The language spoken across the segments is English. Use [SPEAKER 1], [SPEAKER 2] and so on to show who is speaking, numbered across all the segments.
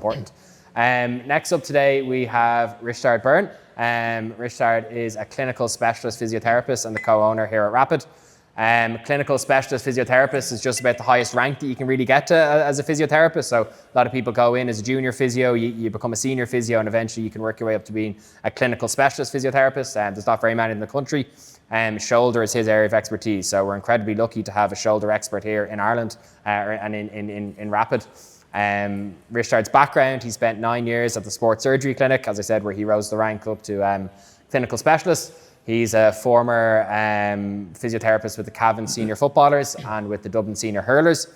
[SPEAKER 1] important. Next up today, we have Risteard Byrne. Risteard is a clinical specialist physiotherapist and the co-owner here at Rapid. Clinical specialist physiotherapist is just about the highest rank that you can really get to as a physiotherapist. So a lot of people go in as a junior physio, you become a senior physio, and eventually you can work your way up to being a clinical specialist physiotherapist. There's not very many in the country. Shoulder is his area of expertise, so we're incredibly lucky to have a shoulder expert here in Ireland and in Rapid. Risteard's background, he spent 9 years at the sports surgery clinic, as I said, where he rose the rank up to clinical specialist. He's a former physiotherapist with the Cavan senior footballers and with the Dublin senior hurlers.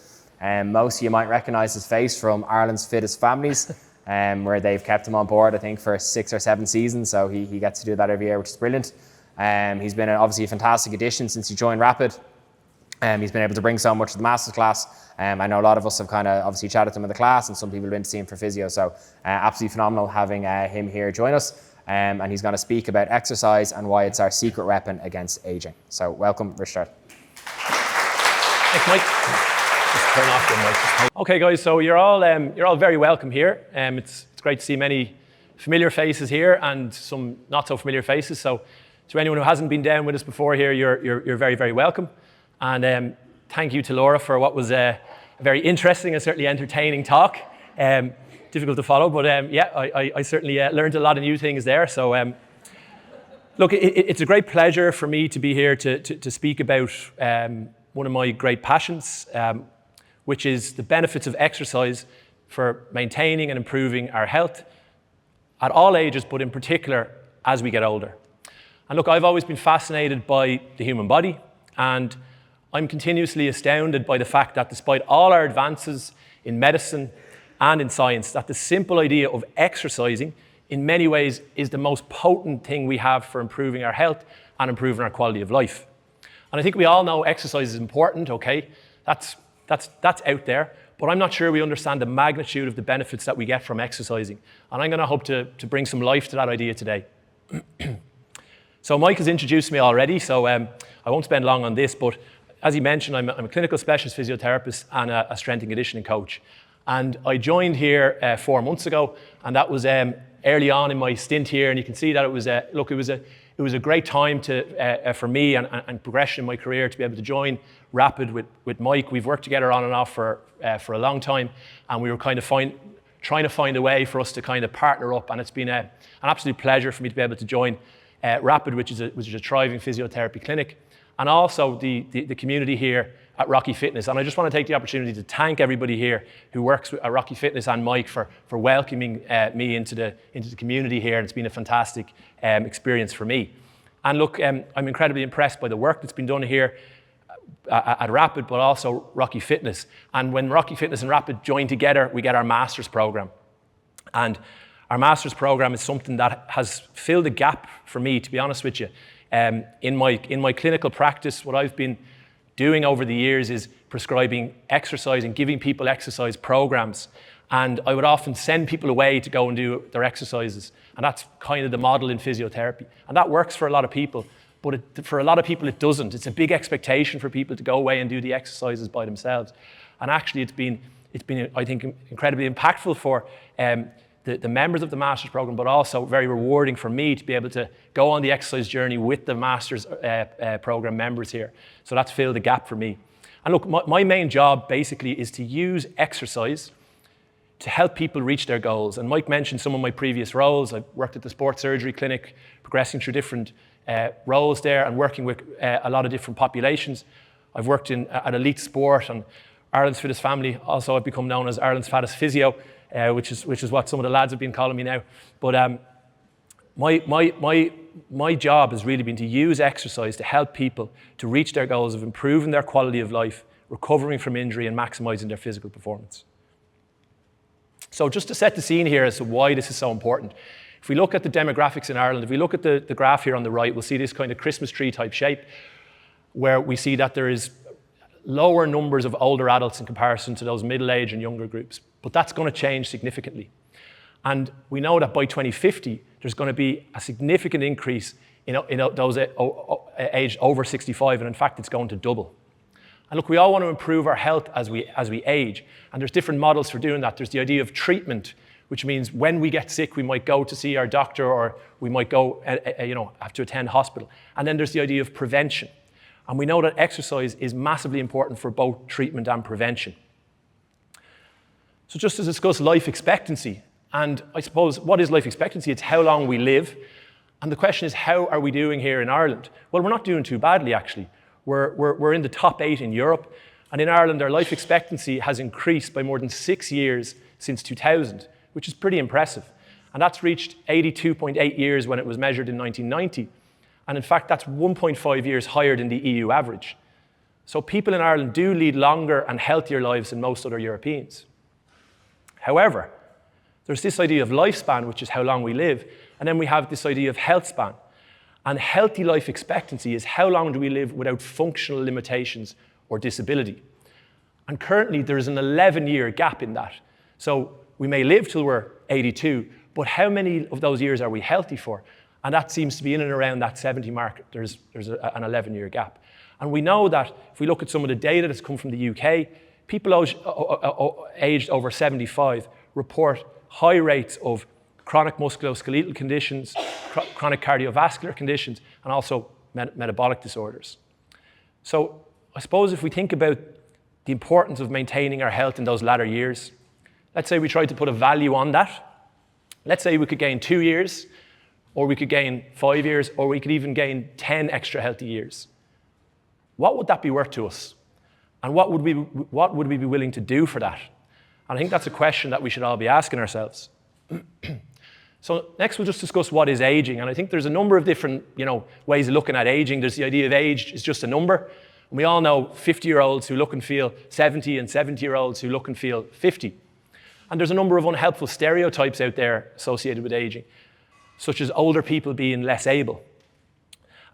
[SPEAKER 1] Most of you might recognise his face from Ireland's Fittest Families, where they've kept him on board, I think, for 6 or 7 seasons. So he gets to do that every year, which is brilliant. He's been obviously a fantastic addition since he joined Rapid. He's been able to bring so much to the Masters class. I know a lot of us have kind of obviously chatted to him in the class, and some people have been to see him for physio. So absolutely phenomenal having him here join us. And he's going to speak about exercise and why it's our secret weapon against aging. So welcome, Risteard.
[SPEAKER 2] Thanks, Mike. Just turn off the mic. Okay, guys. So you're all very welcome here. It's great to see many familiar faces here and some not so familiar faces. So to anyone who hasn't been down with us before here, you're very, very welcome. And thank you to Laura for what was a very interesting and certainly entertaining talk. Difficult to follow, but I certainly learned a lot of new things there. So look, it's a great pleasure for me to be here to speak about one of my great passions, which is the benefits of exercise for maintaining and improving our health at all ages, but in particular as we get older. And look, I've always been fascinated by the human body, and I'm continuously astounded by the fact that despite all our advances in medicine and in science, that the simple idea of exercising in many ways is the most potent thing we have for improving our health and improving our quality of life. And I think we all know exercise is important, okay? That's out there, but I'm not sure we understand the magnitude of the benefits that we get from exercising. And I'm gonna hope to bring some life to that idea today. So Mike has introduced me already, so I won't spend long on this, but as he mentioned, I'm a clinical specialist physiotherapist and a strength and conditioning coach. And I joined here 4 months ago, and that was early on in my stint here. And you can see that it was a great time for me and progression in my career to be able to join Rapid with Mike. We've worked together on and off for a long time, and we were kind of trying to find a way for us to kind of partner up. And it's been an absolute pleasure for me to be able to join Rapid, which is a thriving physiotherapy clinic, and also the community here at RockyFitness. And I just want to take the opportunity to thank everybody here who works at RockyFitness and Mike for welcoming me into the community here. And it's been a fantastic experience for me. And look, I'm incredibly impressed by the work that's been done here at Rapid, but also RockyFitness. And when RockyFitness and Rapid join together, we get our Masters program. And our Masters program is something that has filled a gap for me, to be honest with you. In my clinical practice, what I've been doing over the years is prescribing exercise and giving people exercise programs. And I would often send people away to go and do their exercises. And that's kind of the model in physiotherapy. And that works for a lot of people, but for a lot of people it doesn't. It's a big expectation for people to go away and do the exercises by themselves. And actually it's been I think, incredibly impactful for the members of the Masters program, but also very rewarding for me to be able to go on the exercise journey with the Masters program members here. So that's filled a gap for me. And look, my main job basically is to use exercise to help people reach their goals. And Mike mentioned some of my previous roles. I've worked at the sports surgery clinic, progressing through different roles there and working with a lot of different populations. I've worked at elite sport and Ireland's Fittest Family. Also, I've become known as Ireland's Fattest Physio, which is what some of the lads have been calling me now. But my job has really been to use exercise to help people to reach their goals of improving their quality of life, recovering from injury, and maximising their physical performance. So just to set the scene here as to why this is so important, if we look at the demographics in Ireland, if we look at the graph here on the right, we'll see this kind of Christmas tree type shape, where we see that there is lower numbers of older adults in comparison to those middle-aged and younger groups. But that's going to change significantly. And we know that by 2050, there's going to be a significant increase in those aged over 65, and in fact, it's going to double. And look, we all want to improve our health as we age, and there's different models for doing that. There's the idea of treatment, which means when we get sick, we might go to see our doctor or we might go, have to attend hospital. And then there's the idea of prevention. And we know that exercise is massively important for both treatment and prevention. So just to discuss life expectancy, and I suppose, what is life expectancy? It's how long we live. And the question is, how are we doing here in Ireland? Well, we're not doing too badly, actually. We're in the top 8 in Europe. And in Ireland, our life expectancy has increased by more than 6 years since 2000, which is pretty impressive. And that's reached 82.8 years when it was measured in 1990. And in fact, that's 1.5 years higher than the EU average. So people in Ireland do lead longer and healthier lives than most other Europeans. However, there's this idea of lifespan, which is how long we live, and then we have this idea of health span. And healthy life expectancy is how long do we live without functional limitations or disability. And currently, there is an 11-year gap in that. So we may live till we're 82, but how many of those years are we healthy for? And that seems to be in and around that 70 mark. There's an 11-year gap. And we know that if we look at some of the data that's come from the UK, people aged over 75 report high rates of chronic musculoskeletal conditions, chronic cardiovascular conditions, and also metabolic disorders. So I suppose if we think about the importance of maintaining our health in those latter years, let's say we tried to put a value on that. Let's say we could gain 2 years, or we could gain 5 years, or we could even gain 10 extra healthy years. What would that be worth to us? And what would we be willing to do for that? And I think that's a question that we should all be asking ourselves. So next we'll just discuss what is aging. And I think there's a number of different ways of looking at aging. There's the idea of age is just a number. And we all know 50-year-olds who look and feel 70 and 70-year-olds who look and feel 50. And there's a number of unhelpful stereotypes out there associated with aging, such as older people being less able.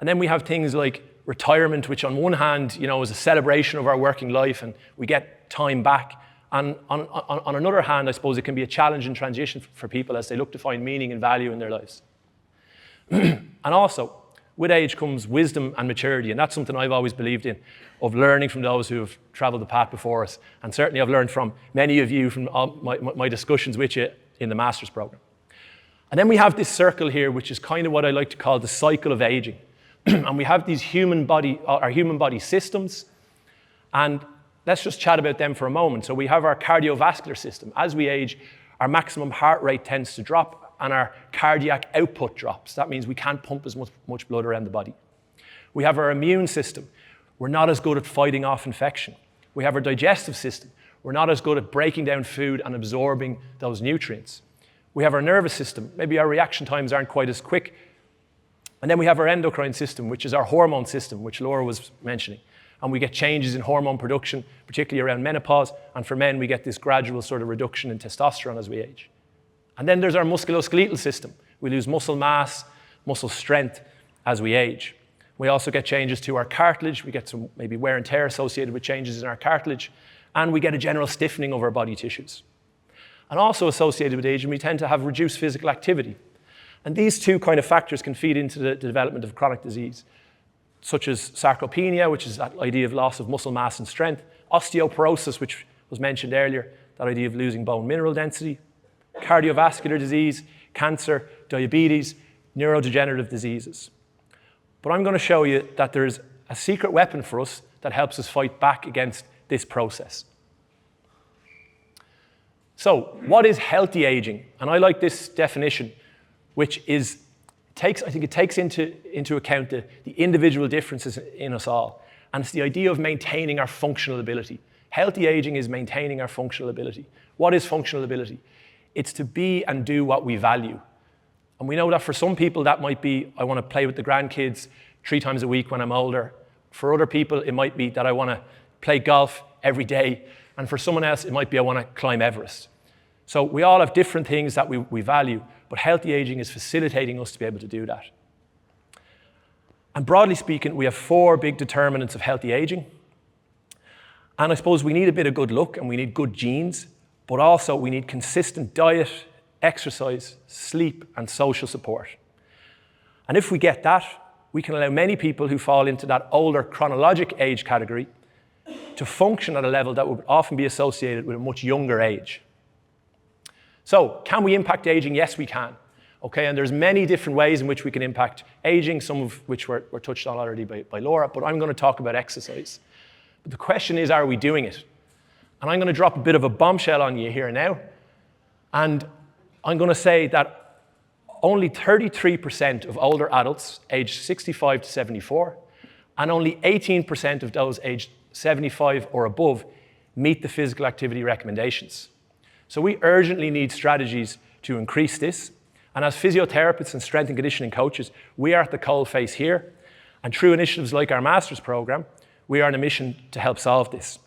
[SPEAKER 2] And then we have things like retirement, which on one hand, is a celebration of our working life and we get time back. And on another hand, I suppose it can be a challenge and transition for people as they look to find meaning and value in their lives. And also, with age comes wisdom and maturity, and that's something I've always believed in, of learning from those who have traveled the path before us. And certainly I've learned from many of you from all my discussions with you in the Masters program. And then we have this circle here, which is kind of what I like to call the cycle of aging. And we have these our human body systems, and let's just chat about them for a moment. So we have our cardiovascular system. As we age, our maximum heart rate tends to drop and our cardiac output drops. That means we can't pump as much blood around the body. We have our immune system. We're not as good at fighting off infection. We have our digestive system. We're not as good at breaking down food and absorbing those nutrients. We have our nervous system. Maybe our reaction times aren't quite as quick. And then we have our endocrine system, which is our hormone system, which Laura was mentioning. And we get changes in hormone production, particularly around menopause. And for men, we get this gradual sort of reduction in testosterone as we age. And then there's our musculoskeletal system. We lose muscle mass, muscle strength as we age. We also get changes to our cartilage. We get some maybe wear and tear associated with changes in our cartilage. And we get a general stiffening of our body tissues. And also associated with aging, we tend to have reduced physical activity. And these two kind of factors can feed into the development of chronic disease, such as sarcopenia, which is that idea of loss of muscle mass and strength, osteoporosis, which was mentioned earlier, that idea of losing bone mineral density, cardiovascular disease, cancer, diabetes, neurodegenerative diseases. But I'm going to show you that there's a secret weapon for us that helps us fight back against this process. So, what is healthy aging? And I like this definition, which is I think it takes into account the individual differences in us all. And it's the idea of maintaining our functional ability. Healthy aging is maintaining our functional ability. What is functional ability? It's to be and do what we value. And we know that for some people that might be, I want to play with the grandkids 3 times a week when I'm older. For other people, it might be that I want to play golf every day. And for someone else, it might be I want to climb Everest. So we all have different things that we value, but healthy aging is facilitating us to be able to do that. And broadly speaking, we have 4 big determinants of healthy aging. And I suppose we need a bit of good luck and we need good genes, but also we need consistent diet, exercise, sleep, and social support. And if we get that, we can allow many people who fall into that older chronologic age category to function at a level that would often be associated with a much younger age. So can we impact aging? Yes, we can. Okay, and there's many different ways in which we can impact aging, some of which were touched on already by Laura, but I'm going to talk about exercise. But the question is, are we doing it? And I'm going to drop a bit of a bombshell on you here now. And I'm going to say that only 33% of older adults aged 65 to 74, and only 18% of those aged 75 or above meet the physical activity recommendations. So we urgently need strategies to increase this. And as physiotherapists and strength and conditioning coaches, we are at the coalface here. And through initiatives like our Masters program, we are on a mission to help solve this.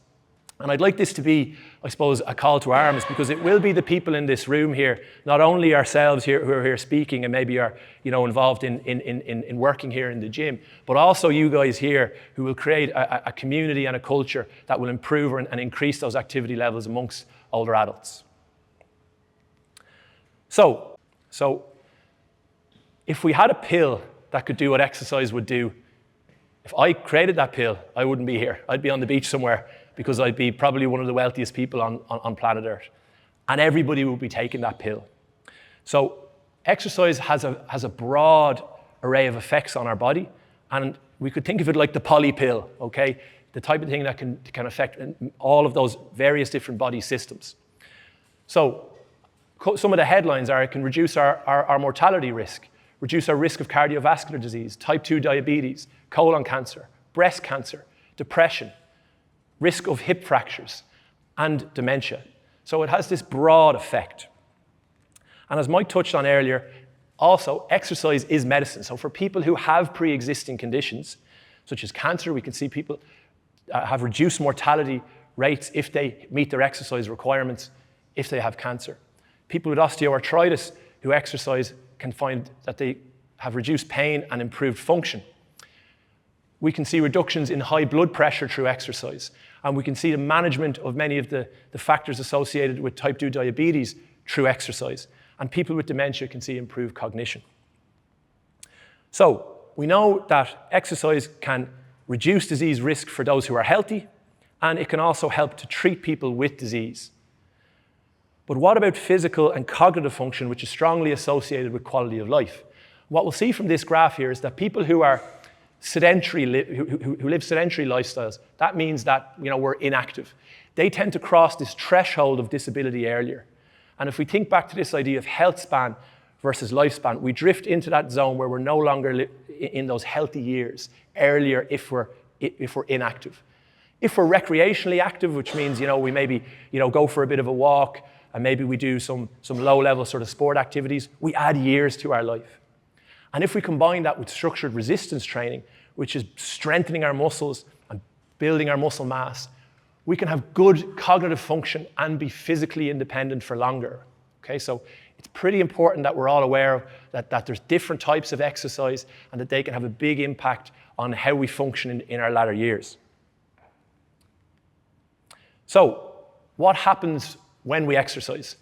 [SPEAKER 2] And I'd like this to be, I suppose, a call to arms, because it will be the people in this room here, not only ourselves here who are here speaking and maybe are involved in working here in the gym, but also you guys here who will create a community and a culture that will improve and increase those activity levels amongst older adults. So if we had a pill that could do what exercise would do, if I created that pill, I wouldn't be here. I'd be on the beach somewhere, because I'd be probably one of the wealthiest people on planet Earth. And everybody would be taking that pill. So exercise has a broad array of effects on our body. And we could think of it like the poly pill, okay? The type of thing that can affect all of those various different body systems. So some of the headlines are: it can reduce our mortality risk, reduce our risk of cardiovascular disease, type 2 diabetes, colon cancer, breast cancer, depression, risk of hip fractures, and dementia. So it has this broad effect. And as Mike touched on earlier, also exercise is medicine. So for people who have pre-existing conditions, such as cancer, we can see people have reduced mortality rates if they meet their exercise requirements if they have cancer. People with osteoarthritis who exercise can find that they have reduced pain and improved function. We can see reductions in high blood pressure through exercise, and we can see the management of many of the factors associated with type 2 diabetes through exercise. And people with dementia can see improved cognition. So we know that exercise can reduce disease risk for those who are healthy, and it can also help to treat people with disease. But what about physical and cognitive function, which is strongly associated with quality of life? What we'll see from this graph here is that people who are sedentary, who live sedentary lifestyles, that means that we're inactive. They tend to cross this threshold of disability earlier. And if we think back to this idea of health span versus lifespan, we drift into that zone where we're no longer in those healthy years earlier if we're inactive. If we're recreationally active, which means we maybe go for a bit of a walk, and maybe we do some low-level sort of sport activities, we add years to our life. And if we combine that with structured resistance training, which is strengthening our muscles and building our muscle mass, we can have good cognitive function and be physically independent for longer. Okay, so it's pretty important that we're all aware of that there's different types of exercise and that they can have a big impact on how we function in our latter years. So what happens when we exercise?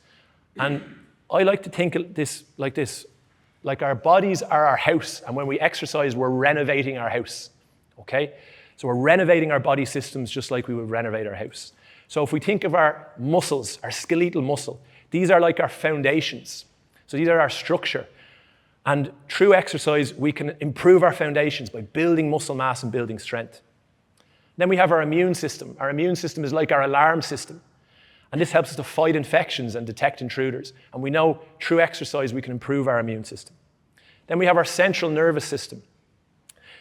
[SPEAKER 2] And I like to think of this, like our bodies are our house, and when we exercise, we're renovating our house, okay? So we're renovating our body systems just like we would renovate our house. So if we think of our muscles, our skeletal muscle, these are like our foundations. So these are our structure. And through exercise, we can improve our foundations by building muscle mass and building strength. Then we have our immune system. Our immune system is like our alarm system. And this helps us to fight infections and detect intruders. And we know through exercise we can improve our immune system. Then we have our central nervous system.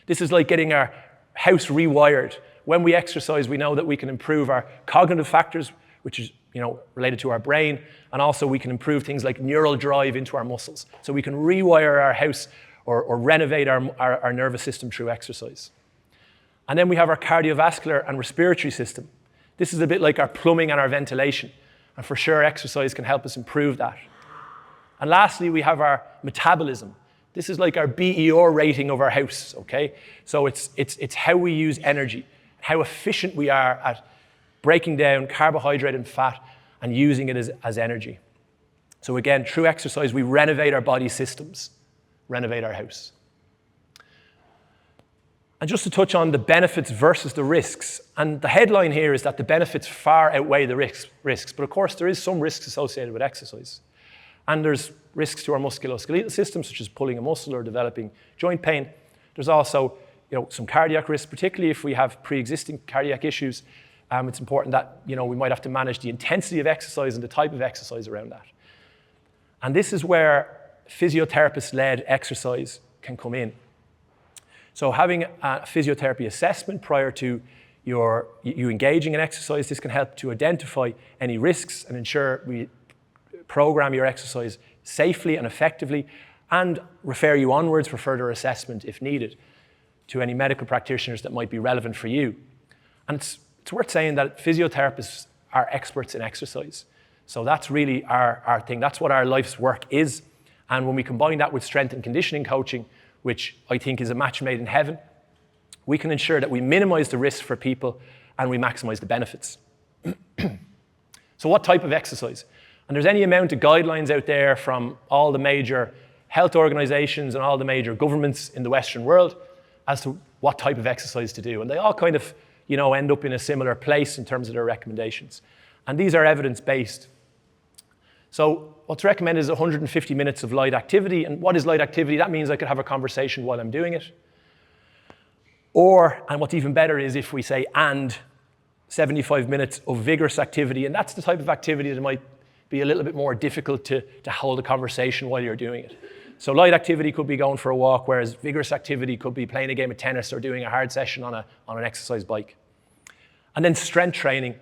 [SPEAKER 2] This is like getting our house rewired. When we exercise, we know that we can improve our cognitive factors, which is related to our brain, and also we can improve things like neural drive into our muscles. So we can rewire our house or renovate our nervous system through exercise. And then we have our cardiovascular and respiratory system. This is a bit like our plumbing and our ventilation. And for sure, exercise can help us improve that. And lastly, we have our metabolism. This is like our BER rating of our house, okay? So it's how we use energy, how efficient we are at breaking down carbohydrate and fat and using it as energy. So again, through exercise, we renovate our body systems, renovate our house. And just to touch on the benefits versus the risks, and the headline here is that the benefits far outweigh the risks. But of course, there is some risks associated with exercise. And there's risks to our musculoskeletal system, such as pulling a muscle or developing joint pain. There's also some cardiac risk, particularly if we have pre-existing cardiac issues. It's important that we might have to manage the intensity of exercise and the type of exercise around that. And this is where physiotherapist-led exercise can come in. So having a physiotherapy assessment prior to you engaging in exercise, this can help to identify any risks and ensure we program your exercise safely and effectively, and refer you onwards for further assessment if needed to any medical practitioners that might be relevant for you. And it's worth saying that physiotherapists are experts in exercise. So that's really our thing. That's what our life's work is. And when we combine that with strength and conditioning coaching, which I think is a match made in heaven, we can ensure that we minimize the risks for people and we maximize the benefits. So what type of exercise? And there's any amount of guidelines out there from all the major health organizations and all the major governments in the Western world as to what type of exercise to do. And they all kind of, end up in a similar place in terms of their recommendations. And these are evidence-based. So what's recommended is 150 minutes of light activity. And what is light activity? That means I could have a conversation while I'm doing it. And what's even better is if we say, and 75 minutes of vigorous activity. And that's the type of activity that might be a little bit more difficult to hold a conversation while you're doing it. So light activity could be going for a walk, whereas vigorous activity could be playing a game of tennis or doing a hard session on an exercise bike. And then strength training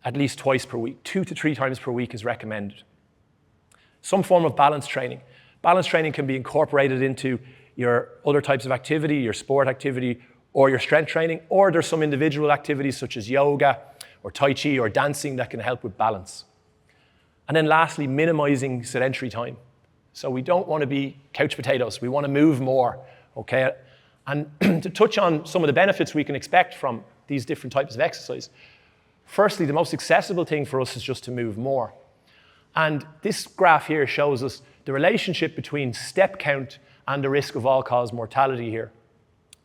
[SPEAKER 2] at least twice per week, 2 to 3 times per week is recommended. Some form of balance training. Balance training can be incorporated into your other types of activity, your sport activity, or your strength training, or there's some individual activities such as yoga or Tai Chi or dancing that can help with balance. And then lastly, minimizing sedentary time. So we don't want to be couch potatoes. We want to move more, okay? And to touch on some of the benefits we can expect from these different types of exercise, firstly, the most accessible thing for us is just to move more. And this graph here shows us the relationship between step count and the risk of all-cause mortality here.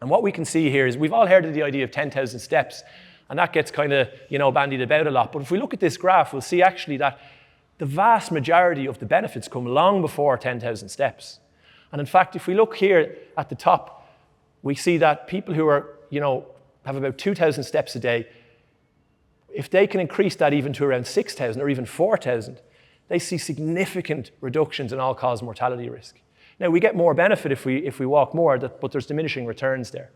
[SPEAKER 2] And what we can see here is we've all heard of the idea of 10,000 steps, and that gets kind of, bandied about a lot. But if we look at this graph, we'll see actually that the vast majority of the benefits come long before 10,000 steps. And in fact, if we look here at the top, we see that people who are, have about 2,000 steps a day, if they can increase that even to around 6,000 or even 4,000, they see significant reductions in all-cause mortality risk. Now, we get more benefit if we walk more, but there's diminishing returns there.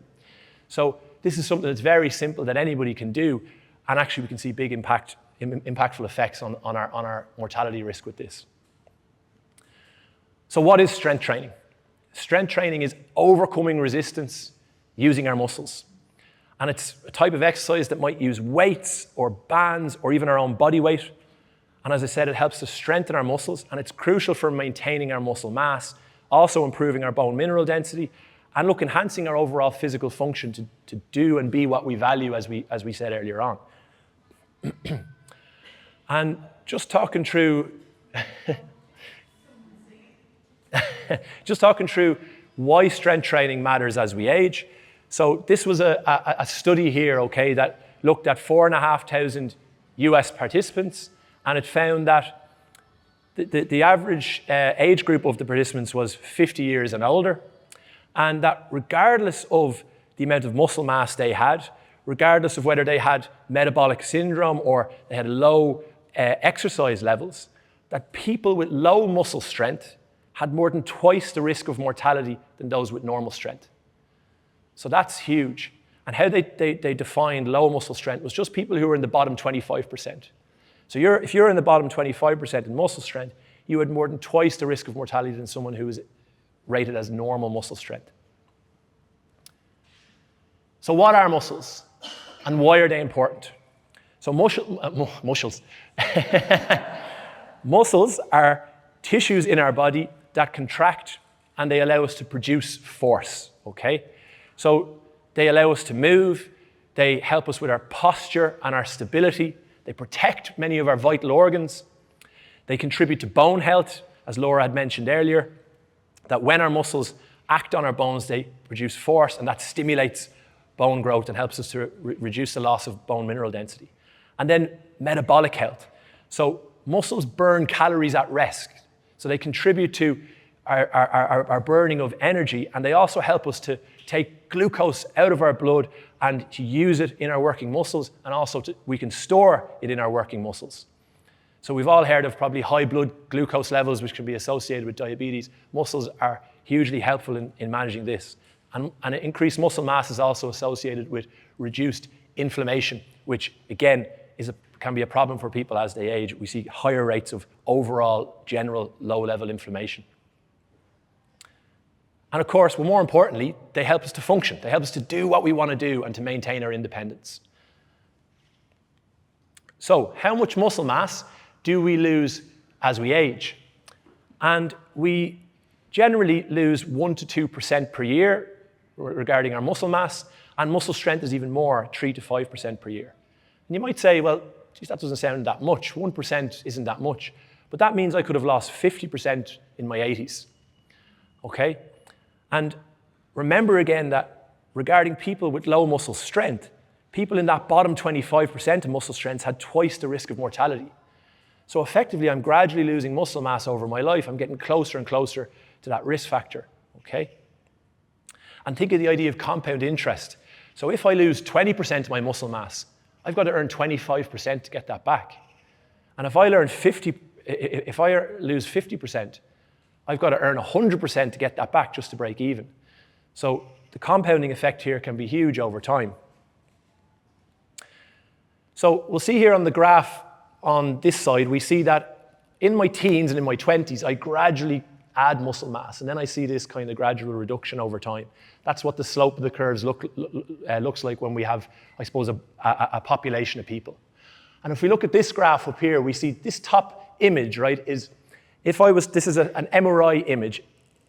[SPEAKER 2] So this is something that's very simple that anybody can do, and actually we can see big impactful effects on our mortality risk with this. So what is strength training? Strength training is overcoming resistance using our muscles. And it's a type of exercise that might use weights or bands or even our own body weight. And as I said, it helps to strengthen our muscles, and it's crucial for maintaining our muscle mass, also improving our bone mineral density, and enhancing our overall physical function to do and be what we value, as we said earlier on. And just talking through why strength training matters as we age. So this was a study here, okay, that looked at 4,500 US participants, and it found that the average age group of the participants was 50 years and older, and that regardless of the amount of muscle mass they had, regardless of whether they had metabolic syndrome or they had low exercise levels, that people with low muscle strength had more than twice the risk of mortality than those with normal strength. So that's huge. And how they defined low muscle strength was just people who were in the bottom 25%. So if you're in the bottom 25% in muscle strength, you had more than twice the risk of mortality than someone who is rated as normal muscle strength. So what are muscles? And why are they important? So muscles. Muscles are tissues in our body that contract, and they allow us to produce force, okay? So they allow us to move, they help us with our posture and our stability, they protect many of our vital organs, they contribute to bone health, as Laura had mentioned earlier, that when our muscles act on our bones, they produce force, and that stimulates bone growth and helps us to reduce the loss of bone mineral density. And then metabolic health. So muscles burn calories at rest. So they contribute to our burning of energy, and they also help us to take glucose out of our blood and to use it in our working muscles, and also we can store it in our working muscles. So we've all heard of probably high blood glucose levels, which can be associated with diabetes. Muscles are hugely helpful in managing this. And increased muscle mass is also associated with reduced inflammation, which again can be a problem for people as they age. We see higher rates of overall general low-level inflammation. And of course, well, more importantly, they help us to function. They help us to do what we want to do and to maintain our independence. So how much muscle mass do we lose as we age? And we generally lose 1 to 2% per year regarding our muscle mass, and muscle strength is even more, 3 to 5% per year. And you might say, well, geez, that doesn't sound that much. 1% isn't that much. But that means I could have lost 50% in my 80s. Okay? And remember again that regarding people with low muscle strength, people in that bottom 25% of muscle strength had twice the risk of mortality. So effectively, I'm gradually losing muscle mass over my life. I'm getting closer and closer to that risk factor, okay? And think of the idea of compound interest. So if I lose 20% of my muscle mass, I've got to earn 25% to get that back. And if I lose 50%, I've got to earn 100% to get that back just to break even. So the compounding effect here can be huge over time. So we'll see here on the graph on this side, we see that in my teens and in my 20s, I gradually add muscle mass, and then I see this kind of gradual reduction over time. That's what the slope of the curves looks like when we have, I suppose, a population of people. And if we look at this graph up here, we see this top image, right, is, this is an MRI image.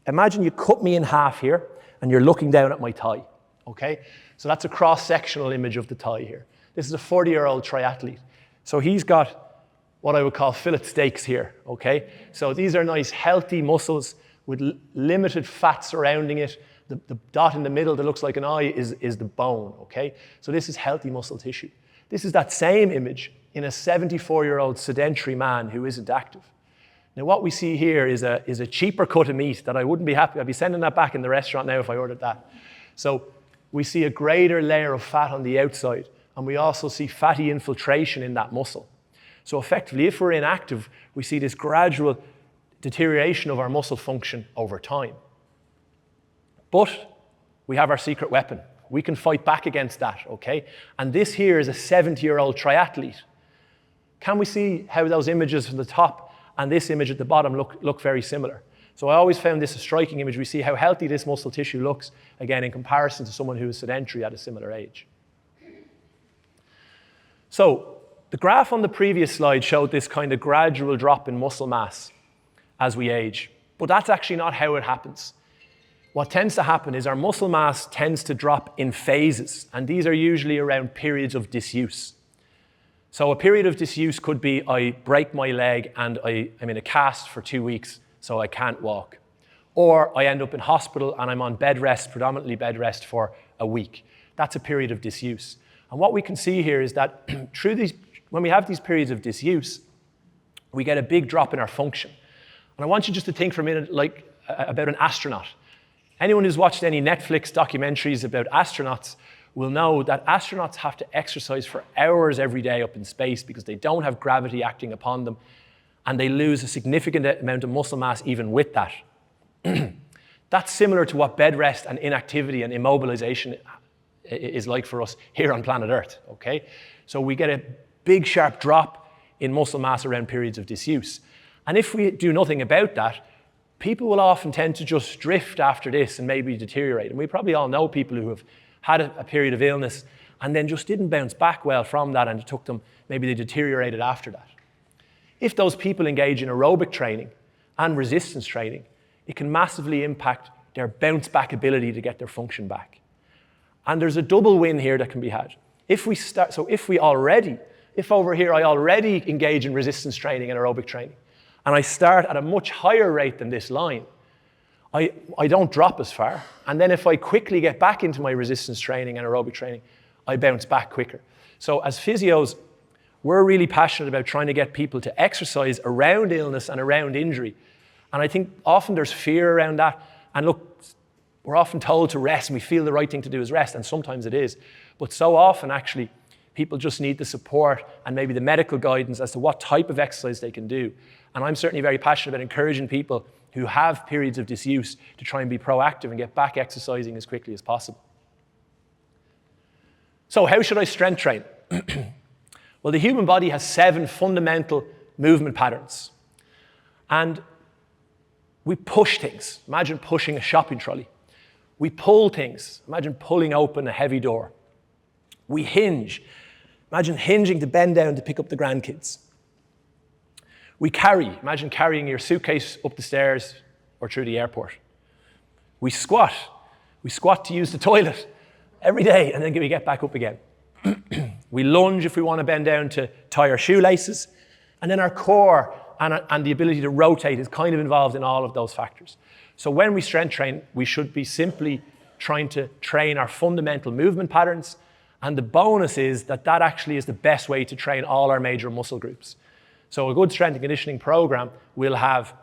[SPEAKER 2] Imagine you cut me in half here, and you're looking down at my thigh, okay? So that's a cross-sectional image of the thigh here. This is a 40-year-old triathlete. So he's got what I would call fillet steaks here, okay? So these are nice, healthy muscles with limited fat surrounding it. The dot in the middle that looks like an eye is the bone, okay? So this is healthy muscle tissue. This is that same image in a 74-year-old sedentary man who isn't active. Now what we see here is a cheaper cut of meat that I wouldn't be happy. I'd be sending that back in the restaurant now if I ordered that. So we see a greater layer of fat on the outside, and we also see fatty infiltration in that muscle. So effectively, if we're inactive, we see this gradual deterioration of our muscle function over time. But we have our secret weapon. We can fight back against that, okay? And this here is a 70-year-old triathlete. Can we see how those images from the top and this image at the bottom look very similar? So I always found this a striking image. We see how healthy this muscle tissue looks, again, in comparison to someone who is sedentary at a similar age. So the graph on the previous slide showed this kind of gradual drop in muscle mass as we age, but that's actually not how it happens. What tends to happen is our muscle mass tends to drop in phases, and these are usually around periods of disuse. So a period of disuse could be I break my leg and I'm in a cast for 2 weeks, so I can't walk. Or I end up in hospital and I'm on bed rest, predominantly bed rest, for a week. That's a period of disuse. And what we can see here is that when we have these periods of disuse, we get a big drop in our function. And I want you just to think for a minute about an astronaut. Anyone who's watched any Netflix documentaries about astronauts will know that astronauts have to exercise for hours every day up in space because they don't have gravity acting upon them, and they lose a significant amount of muscle mass even with that. That's similar to what bed rest and inactivity and immobilization is like for us here on planet Earth, okay? So we get a big sharp drop in muscle mass around periods of disuse. And if we do nothing about that, people will often tend to just drift after this and maybe deteriorate. And we probably all know people who have had a period of illness and then just didn't bounce back well from that, and it took them, maybe they deteriorated after that. If those people engage in aerobic training and resistance training, it can massively impact their bounce back ability to get their function back. And there's a double win here that can be had. If over here I already engage in resistance training and aerobic training, and I start at a much higher rate than this line, I don't drop as far. And then if I quickly get back into my resistance training and aerobic training, I bounce back quicker. So as physios, we're really passionate about trying to get people to exercise around illness and around injury. And I think often there's fear around that. And look, we're often told to rest, and we feel the right thing to do is rest, and sometimes it is. But so often, actually, people just need the support and maybe the medical guidance as to what type of exercise they can do. And I'm certainly very passionate about encouraging people who have periods of disuse to try and be proactive and get back exercising as quickly as possible. So how should I strength train? Well, the human body has 7 fundamental movement patterns. And we push things. Imagine pushing a shopping trolley. We pull things. Imagine pulling open a heavy door. We hinge. Imagine hinging to bend down to pick up the grandkids. We carry. Imagine carrying your suitcase up the stairs or through the airport. We squat. We squat to use the toilet every day, and then we get back up again. We lunge if we want to bend down to tie our shoelaces. And then our core and the ability to rotate is kind of involved in all of those factors. So when we strength train, we should be simply trying to train our fundamental movement patterns. And the bonus is that that actually is the best way to train all our major muscle groups. So a good strength and conditioning program will have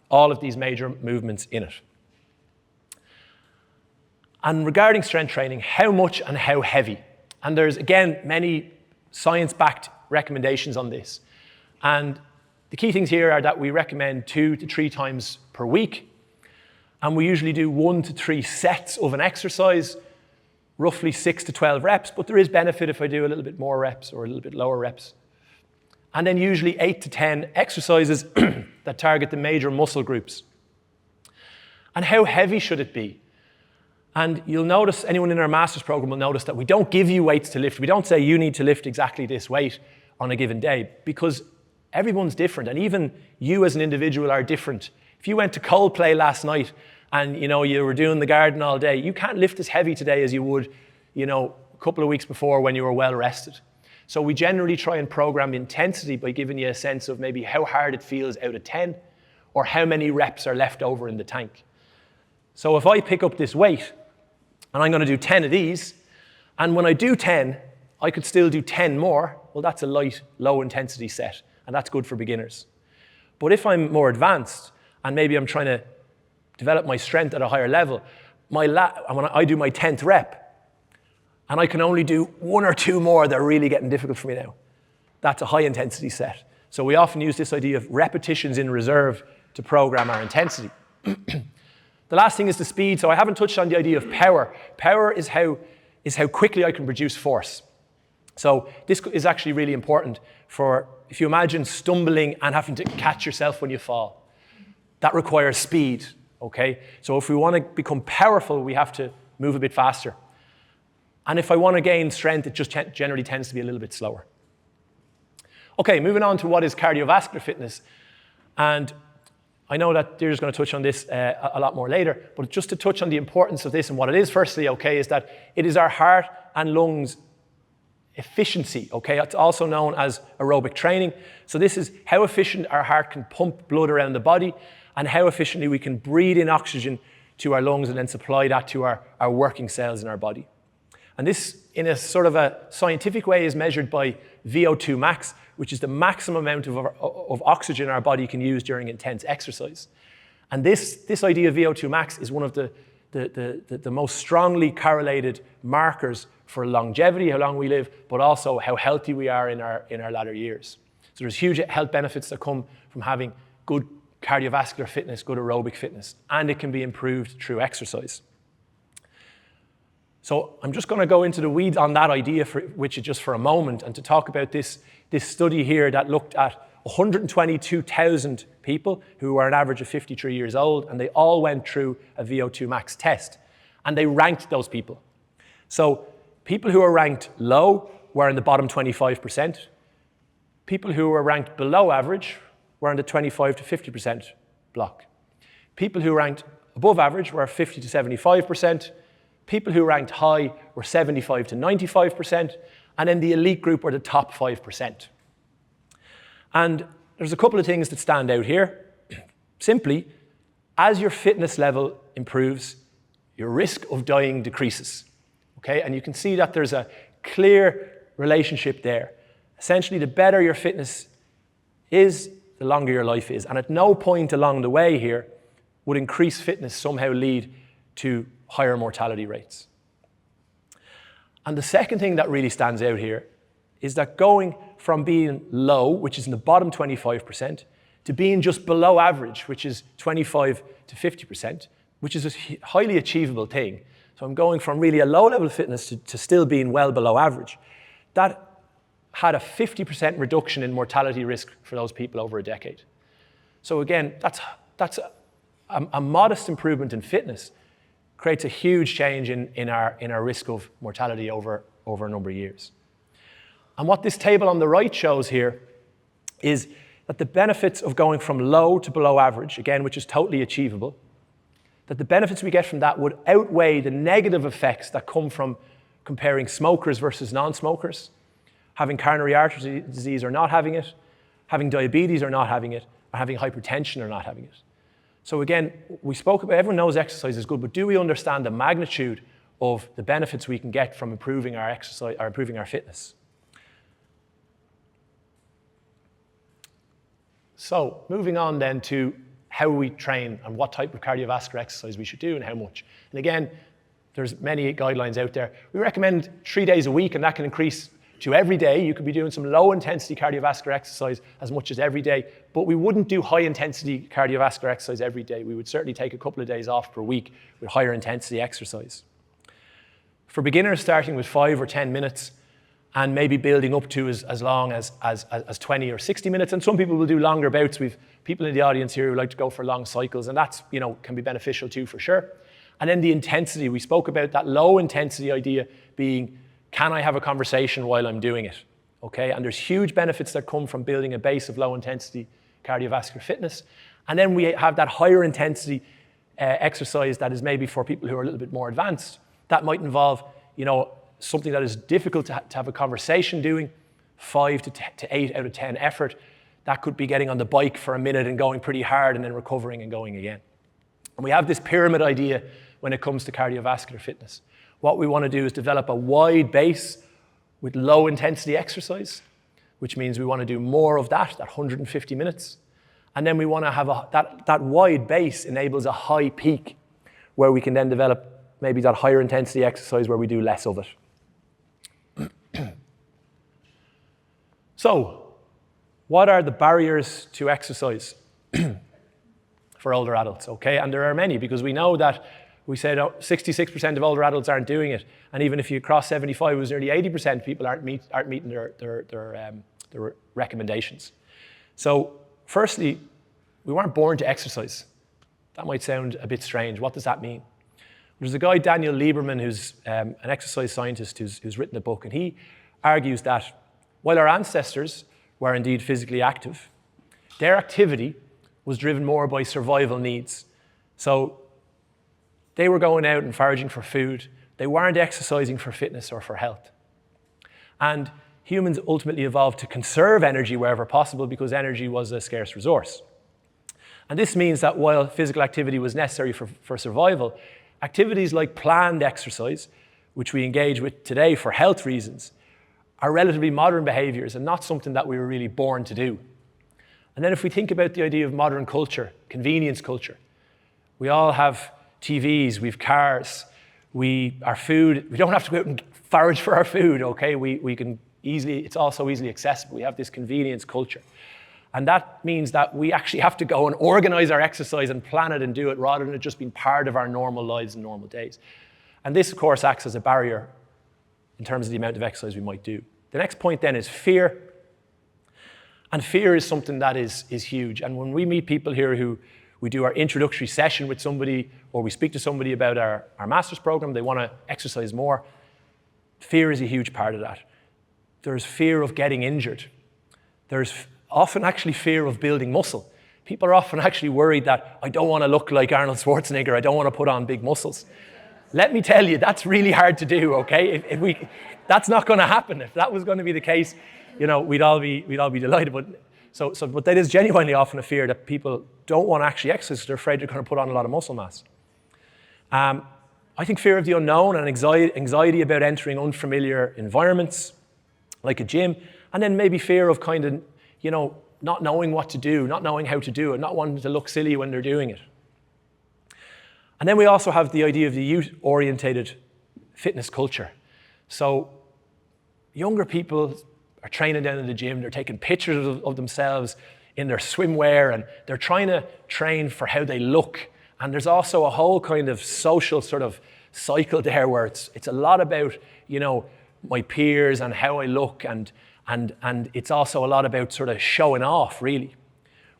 [SPEAKER 2] all of these major movements in it. And regarding strength training, how much and how heavy? And there's, again, many science-backed recommendations on this. And the key things here are that we recommend 2 to 3 times per week. And we usually do 1 to 3 sets of an exercise, roughly 6 to 12 reps. But there is benefit if I do a little bit more reps or a little bit lower reps. And then usually 8 to 10 exercises that target the major muscle groups. And how heavy should it be? And you'll notice, anyone in our master's program will notice that we don't give you weights to lift. We don't say you need to lift exactly this weight on a given day, because everyone's different, and even you as an individual are different. If you went to Coldplay last night and you were doing the garden all day, you can't lift as heavy today as you would a couple of weeks before when you were well rested. So we generally try and program intensity by giving you a sense of maybe how hard it feels out of 10 or how many reps are left over in the tank. So if I pick up this weight and I'm going to do 10 of these, and when I do 10, I could still do 10 more, well, that's a light, low intensity set, and that's good for beginners. But if I'm more advanced and maybe I'm trying to develop my strength at a higher level, when I do my 10th rep, and I can only do 1 or 2 more that are really getting difficult for me now, that's a high intensity set. So we often use this idea of repetitions in reserve to program our intensity. The last thing is the speed. So I haven't touched on the idea of power. Power is how quickly I can produce force. So this is actually really important for, if you imagine stumbling and having to catch yourself when you fall. That requires speed, okay? So if we want to become powerful, we have to move a bit faster. And if I want to gain strength, it just generally tends to be a little bit slower. Okay, moving on to what is cardiovascular fitness. And I know that Deirdre's going to touch on this a lot more later, but just to touch on the importance of this and what it is, firstly, okay, is that it is our heart and lungs efficiency, okay? It's also known as aerobic training. So this is how efficient our heart can pump blood around the body and how efficiently we can breathe in oxygen to our lungs and then supply that to our working cells in our body. And this, in a sort of a scientific way, is measured by VO2 max, which is the maximum amount of oxygen our body can use during intense exercise. And this idea of VO2 max is one of the most strongly correlated markers for longevity, how long we live, but also how healthy we are in our latter years. So there's huge health benefits that come from having good cardiovascular fitness, good aerobic fitness, and it can be improved through exercise. So I'm just going to go into the weeds on that idea, which is just for a moment, and to talk about this study here that looked at 122,000 people who were an average of 53 years old, and they all went through a VO2 max test, and they ranked those people. So people who were ranked low were in the bottom 25%. People who were ranked below average were in the 25 to 50% block. People who ranked above average were 50 to 75%. People who ranked high were 75 to 95%, and then the elite group were the top 5%. And there's a couple of things that stand out here. Simply, as your fitness level improves, your risk of dying decreases. Okay? And you can see that there's a clear relationship there. Essentially, the better your fitness is, the longer your life is. And at no point along the way here would increased fitness somehow lead to higher mortality rates. And the second thing that really stands out here is that going from being low, which is in the bottom 25%, to being just below average, which is 25 to 50%, which is a highly achievable thing. So I'm going from really a low level of fitness to still being well below average. That had a 50% reduction in mortality risk for those people over a decade. So again, that's a modest improvement in fitness creates a huge change in our risk of mortality over a number of years. And what this table on the right shows here is that the benefits of going from low to below average, again, which is totally achievable, that the benefits we get from that would outweigh the negative effects that come from comparing smokers versus non-smokers, having coronary artery disease or not having it, having diabetes or not having it, or having hypertension or not having it. So again, we spoke about, everyone knows exercise is good, but do we understand the magnitude of the benefits we can get from improving our exercise or improving our fitness? So moving on then to how we train and what type of cardiovascular exercise we should do and how much. And again, there's many guidelines out there. We recommend 3 days a week, and that can increase to every day. You could be doing some low intensity cardiovascular exercise as much as every day, but we wouldn't do high intensity cardiovascular exercise every day. We would certainly take a couple of days off per week with higher intensity exercise. For beginners, starting with 5 or 10 minutes and maybe building up to as long as 20 or 60 minutes. And some people will do longer bouts. We've people in the audience here who like to go for long cycles, and that's, can be beneficial too for sure. And then the intensity, we spoke about that low intensity idea being, can I have a conversation while I'm doing it? Okay, and there's huge benefits that come from building a base of low intensity cardiovascular fitness. And then we have that higher intensity exercise that is maybe for people who are a little bit more advanced. That might involve, something that is difficult to have a conversation doing, 5 to 8 out of 10 effort. That could be getting on the bike for a minute and going pretty hard and then recovering and going again. And we have this pyramid idea when it comes to cardiovascular fitness. What we want to do is develop a wide base with low intensity exercise, which means we want to do more of that 150 minutes. And then we want to have that wide base enables a high peak where we can then develop maybe that higher intensity exercise where we do less of it. So, what are the barriers to exercise for older adults? Okay, and there are many, because we know that we said 66% of older adults aren't doing it, and even if you cross 75, it was nearly 80% of people aren't meeting their recommendations. So, firstly, we weren't born to exercise. That might sound a bit strange. What does that mean? There's a guy, Daniel Lieberman, who's an exercise scientist who's written a book, and he argues that while our ancestors were indeed physically active, their activity was driven more by survival needs. So they were going out and foraging for food. They weren't exercising for fitness or for health. And humans ultimately evolved to conserve energy wherever possible because energy was a scarce resource. And this means that while physical activity was necessary for survival, activities like planned exercise, which we engage with today for health reasons, are relatively modern behaviors and not something that we were really born to do. And then if we think about the idea of modern culture, convenience culture, we all have TVs, we have cars, our food, we don't have to go out and forage for our food, okay? We can easily, it's also easily accessible. We have this convenience culture. And that means that we actually have to go and organize our exercise and plan it and do it rather than it just being part of our normal lives and normal days. And this, of course, acts as a barrier in terms of the amount of exercise we might do. The next point then is fear. And fear is something that is huge. And when we meet people here who we do our introductory session with somebody, or we speak to somebody about our master's program, they want to exercise more, fear is a huge part of that. There's fear of getting injured. There's often actually fear of building muscle. People are often actually worried that I don't want to look like Arnold Schwarzenegger, I don't want to put on big muscles. Let me tell you, that's really hard to do, okay? That's not going to happen. If that was going to be the case, we'd all be delighted. But that is genuinely often a fear that people don't want to actually exercise. They're afraid they're going to put on a lot of muscle mass. I think fear of the unknown and anxiety about entering unfamiliar environments, like a gym, and then maybe fear of not knowing what to do, not knowing how to do it, not wanting to look silly when they're doing it. And then we also have the idea of the youth-orientated fitness culture. So younger people are training down in the gym, they're taking pictures of themselves in their swimwear, and they're trying to train for how they look. And there's also a whole kind of social sort of cycle there where it's a lot about, you know, my peers and how I look, and it's also a lot about sort of showing off, really.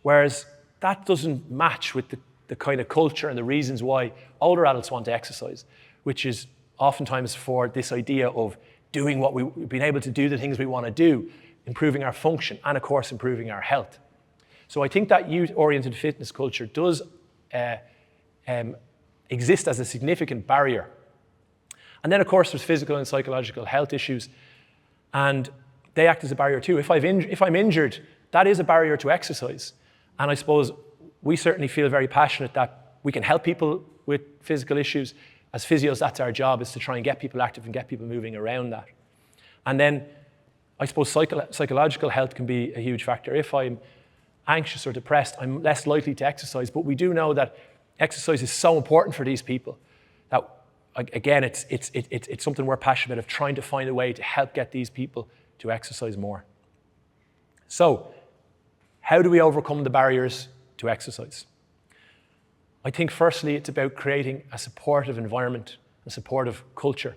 [SPEAKER 2] Whereas that doesn't match with the kind of culture and the reasons why older adults want to exercise, which is oftentimes for this idea of doing what we've been able to do, the things we want to do, improving our function, and of course, improving our health. So I think that youth-oriented fitness culture does exist as a significant barrier. And then, of course, there's physical and psychological health issues, and they act as a barrier too. If I'm injured, that is a barrier to exercise. And I suppose we certainly feel very passionate that we can help people with physical issues. As physios, that's our job, is to try and get people active and get people moving around that. And then I suppose psychological health can be a huge factor. If I'm anxious or depressed, I'm less likely to exercise. But we do know that exercise is so important for these people that, again, it's something we're passionate about, of trying to find a way to help get these people to exercise more. So, how do we overcome the barriers to exercise? I think firstly, it's about creating a supportive environment, a supportive culture,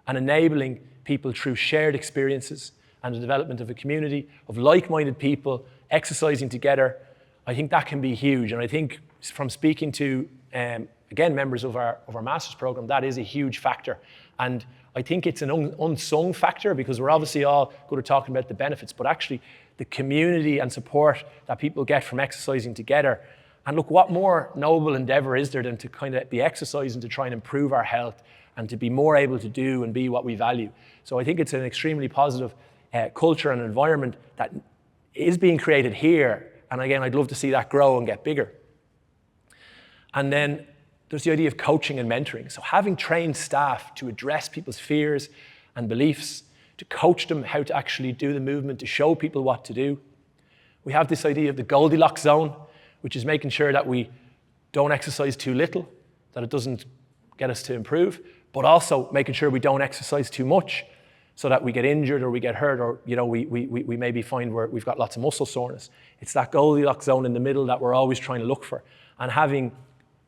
[SPEAKER 2] and enabling people through shared experiences and the development of a community of like-minded people exercising together. I think that can be huge. And I think from speaking to, again, members of our master's program, that is a huge factor. And I think it's an unsung factor, because we're obviously all good at talking about the benefits, but actually the community and support that people get from exercising together. And look, what more noble endeavor is there than to kind of be exercising to try and improve our health and to be more able to do and be what we value. So I think it's an extremely positive culture and environment that is being created here. And again, I'd love to see that grow and get bigger. And then there's the idea of coaching and mentoring. So having trained staff to address people's fears and beliefs, to coach them how to actually do the movement, to show people what to do. We have this idea of the Goldilocks zone, which is making sure that we don't exercise too little, that it doesn't get us to improve, but also making sure we don't exercise too much so that we get injured or we get hurt, or we maybe find we've got lots of muscle soreness. It's that Goldilocks zone in the middle that we're always trying to look for. And having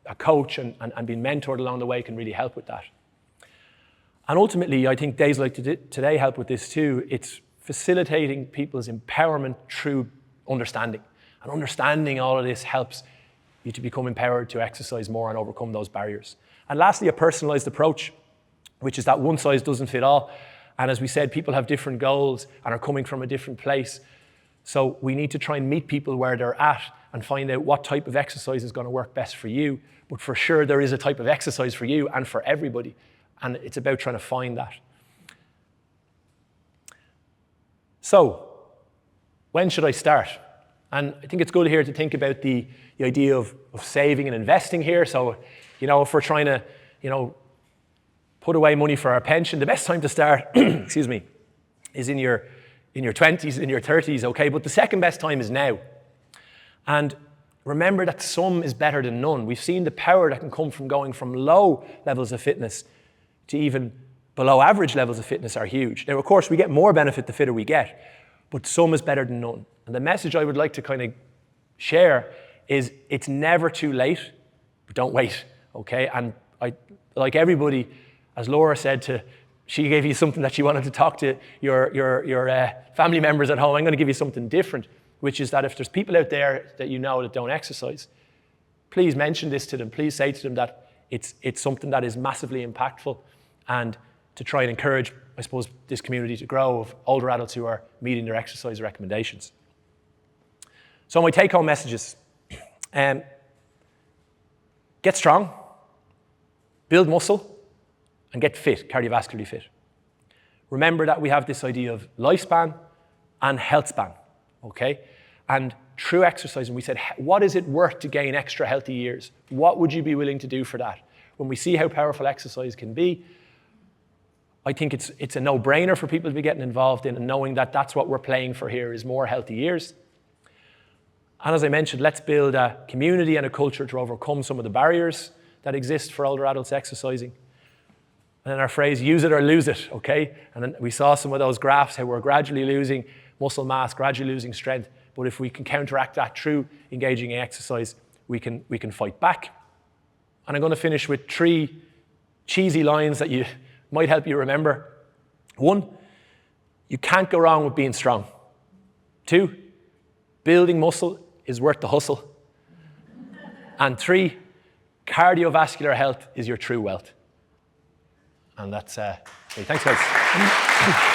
[SPEAKER 2] a coach and being mentored along the way can really help with that. And ultimately, I think days like today help with this too. It's facilitating people's empowerment through understanding. And understanding all of this helps you to become empowered to exercise more and overcome those barriers. And lastly, a personalized approach, which is that one size doesn't fit all. And as we said, people have different goals and are coming from a different place. So we need to try and meet people where they're at and find out what type of exercise is going to work best for you. But for sure, there is a type of exercise for you and for everybody. And it's about trying to find that. So, when should I start? And I think it's good here to think about the idea of saving and investing here. So, if we're trying to, put away money for our pension, the best time to start, excuse me, is in your 20s, in your 30s, okay? But the second best time is now. And remember that some is better than none. We've seen the power that can come from going from low levels of fitness to even below average levels of fitness are huge. Now, of course, we get more benefit the fitter we get, but some is better than none. And the message I would like to kind of share is it's never too late, but don't wait, okay? And I, like everybody, as Laura said, she gave you something that she wanted to talk to your family members at home. I'm going to give you something different, which is that if there's people out there that you know that don't exercise, please mention this to them. Please say to them that it's something that is massively impactful, and to try and encourage, I suppose, this community to grow of older adults who are meeting their exercise recommendations. So my take-home messages. Get strong, build muscle, and get fit, cardiovascularly fit. Remember that we have this idea of lifespan and health span, okay? And through exercise, and we said, what is it worth to gain extra healthy years? What would you be willing to do for that? When we see how powerful exercise can be, I think it's a no-brainer for people to be getting involved in, and knowing that that's what we're playing for here is more healthy years. And as I mentioned, let's build a community and a culture to overcome some of the barriers that exist for older adults exercising. And then our phrase, use it or lose it, okay? And then we saw some of those graphs, how we're gradually losing muscle mass, gradually losing strength. But if we can counteract that through engaging in exercise, we can fight back. And I'm going to finish with 3 cheesy lines that might help you remember. 1, you can't go wrong with being strong. 2, building muscle is worth the hustle. And 3, cardiovascular health is your true wealth. And that's, okay, thanks guys.